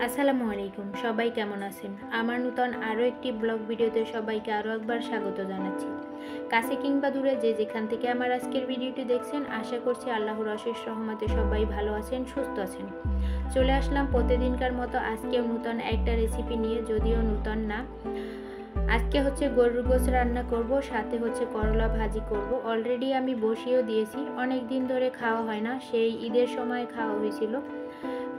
আসসালামু আলাইকুম, সবাই কেমন আছেন? আমার নতুন আরও একটি ব্লগ ভিডিওতে সবাইকে আরও একবার স্বাগত জানাচ্ছি। কাছে কিংবা দূরে যে যেখান থেকে আমার আজকের ভিডিওটি দেখছেন, আশা করছি আল্লাহর অশেষ রহমতে সবাই ভালো আছেন, সুস্থ আছেন। চলে আসলাম প্রতিদিনকার মতো আজকেও নতুন একটা রেসিপি নিয়ে, যদিও নতুন না। আজকে হচ্ছে গরুর গোশ রান্না করব, সাথে হচ্ছে করলা ভাজি করব। অলরেডি আমি বসিয়েও দিয়েছি, অনেক দিন ধরে খাওয়া হয় না, সেই ঈদের সময় খাওয়া হয়েছিল।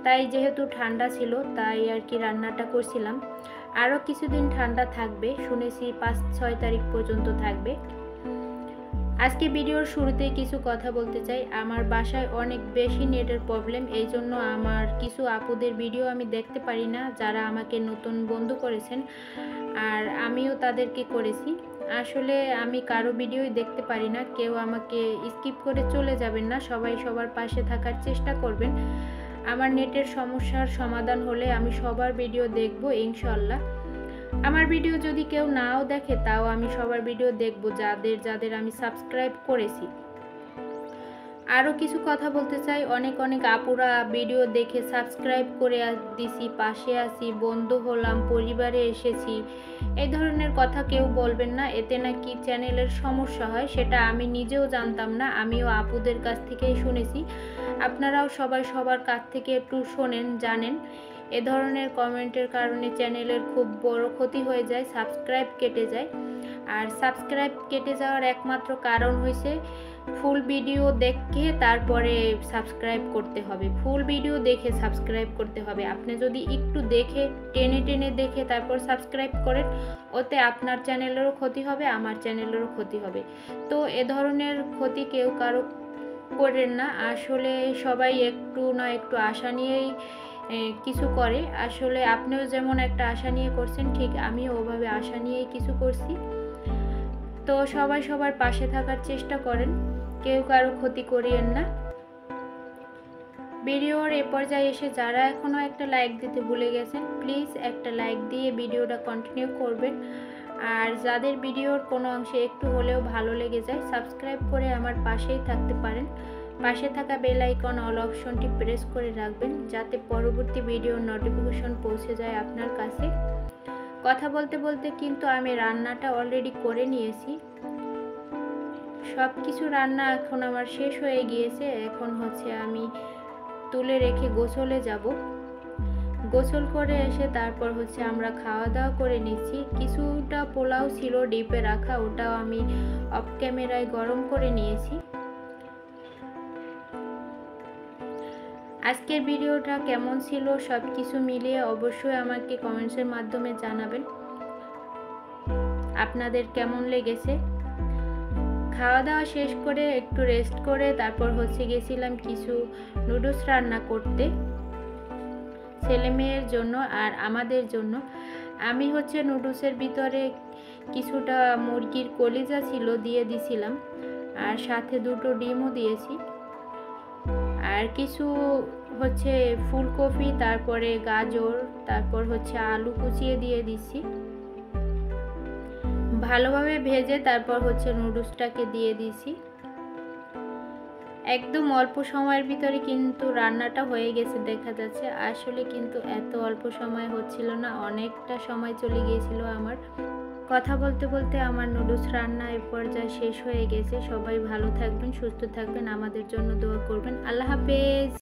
তাই যেহেতু ঠান্ডা ছিল তাই আর কি রান্নাটা করছিলাম। আরও কিছুদিন ঠান্ডা থাকবে, শুনেছি 5-6 তারিখ পর্যন্ত থাকবে। আজকে ভিডিওর শুরুতেই কিছু কথা বলতে চাই। আমার বাসায় অনেক বেশি নেটের প্রবলেম, এই জন্য আমার কিছু আপুদের ভিডিও আমি দেখতে পারি না, যারা আমাকে নতুন বন্ধু করেছেন, আর আমিও তাদেরকে করেছি। আসলে আমি কারো ভিডিওই দেখতে পারি না, কেউ আমাকে স্কিপ করে চলে যাবেন না, সবাই সবার পাশে থাকার চেষ্টা করবেন। আমার নেটের সমস্যার সমাধান হলে আমি সবার ভিডিও দেখব ইনশাআল্লাহ। আমার ভিডিও যদি কেউ নাও দেখে তাও আমি সবার ভিডিও দেখব, যাদের আমি সাবস্ক্রাইব করেছি। আরও কিছু কথা বলতে চাই, অনেক আপুরা ভিডিও দেখে সাবস্ক্রাইব করে দিছি, পাশে আছি, বন্ধু হলাম, পরিবারে এসেছি, এই ধরনের কথা কেউ বলবেন না। এতে নাকি চ্যানেলের সমস্যা হয়, সেটা আমি নিজেও জানতাম না, আমিও আপুদের কাছ থেকেই শুনেছি। আপনারাও সবাই সবার কাছ থেকে একটু শোনেন, জানেন। এ ধরনের কমেন্টের কারণে চ্যানেলের খুব বড় ক্ষতি হয়ে যায়, সাবস্ক্রাইব কেটে যায়। আর সাবস্ক্রাইব কেটে যাওয়ার একমাত্র কারণ হয়েছে ফুল ভিডিও দেখে তারপরে সাবস্ক্রাইব করতে হবে, ফুল ভিডিও দেখে সাবস্ক্রাইব করতে হবে। আপনি যদি একটু দেখে টেনে দেখে তারপর সাবস্ক্রাইব করেন, ওতে আপনার চ্যানেলেরও ক্ষতি হবে, আমার চ্যানেলেরও ক্ষতি হবে। তো এ ধরনের ক্ষতি কেউ কারো করেন না। আসলে সবাই একটু না একটু আশা নিয়েই কিছু করে। আসলে আপনিও যেমন একটা আশা নিয়ে করছেন, ঠিক আমিও ওভাবে আশা নিয়েই কিছু করছি। তো সবাই সবার পাশে থাকার চেষ্টা করেন, কেউ কারো ক্ষতি করিয়েন না। ভিডিওর এ পর্যায়ে এসে যারা এখনও একটা লাইক দিতে ভুলে গেছেন, প্লিজ একটা লাইক দিয়ে ভিডিওটা কন্টিনিউ করবেন। আর যাদের ভিডিওর কোনো অংশে একটু হলেও ভালো লেগে যায়, সাবস্ক্রাইব করে আমার পাশেই থাকতে পারেন। পাশে থাকা বেল আইকন অল অপশনটি প্রেস করে রাখবেন, যাতে পরবর্তী ভিডিওর নোটিফিকেশন পৌঁছে যায় আপনার কাছে। কথা বলতে বলতে কিন্তু আমি রান্নাটা অলরেডি করে নিয়েছি। সব কিছু রান্না এখন আমার শেষ হয়ে গিয়েছে। এখন হচ্ছে আমি তুলে রেখে গোসলে যাব। গোসল করে এসে তারপর হচ্ছে আমরা খাওয়া দাওয়া করে নিচ্ছি। কিছুটা পোলাও ছিল ডিপে রাখা, ওটাও আমি অফ ক্যামেরায় গরম করে নিয়েছি। আজকের ভিডিওটা কেমন ছিল সব কিছু মিলিয়ে অবশ্যই আমাকে কমেন্টসের মাধ্যমে জানাবেন আপনাদের কেমন লেগেছে। খাওয়া দাওয়া শেষ করে একটু রেস্ট করে তারপর হচ্ছে গেছিলাম কিছু নুডলস রান্না করতে, ছেলে মেয়ের জন্য আর আমাদের জন্য। আমি হচ্ছে নুডলসের ভিতরে কিছুটা মুরগির কলিজা ছিল দিয়ে দিছিলাম, আর সাথে 2টো ডিমও দিয়েছি, আর কিছু হচ্ছে ফুলকপি, তারপরে গাজর, তারপর হচ্ছে আলু কুচিয়ে দিয়ে দিচ্ছি। ভালোভাবে ভেজে তারপর হচ্ছে নুডলসটাকে দিয়ে দিয়েছি। একদম অল্প সময়ের ভিতরে কিন্তু রান্নাটা হয়ে গেছে দেখা যাচ্ছে। আসলে কিন্তু এত অল্প সময় হচ্ছিল না, অনেকটা সময় চলে গিয়েছিল আমার। কথা বলতে বলতে আমার নুডলস রান্না এ পর্যায়ে শেষ হয়ে গেছে। সবাই ভালো থাকবেন, সুস্থ থাকবেন, আমাদের জন্য দোয়া করবেন। আল্লাহ হাফেজ।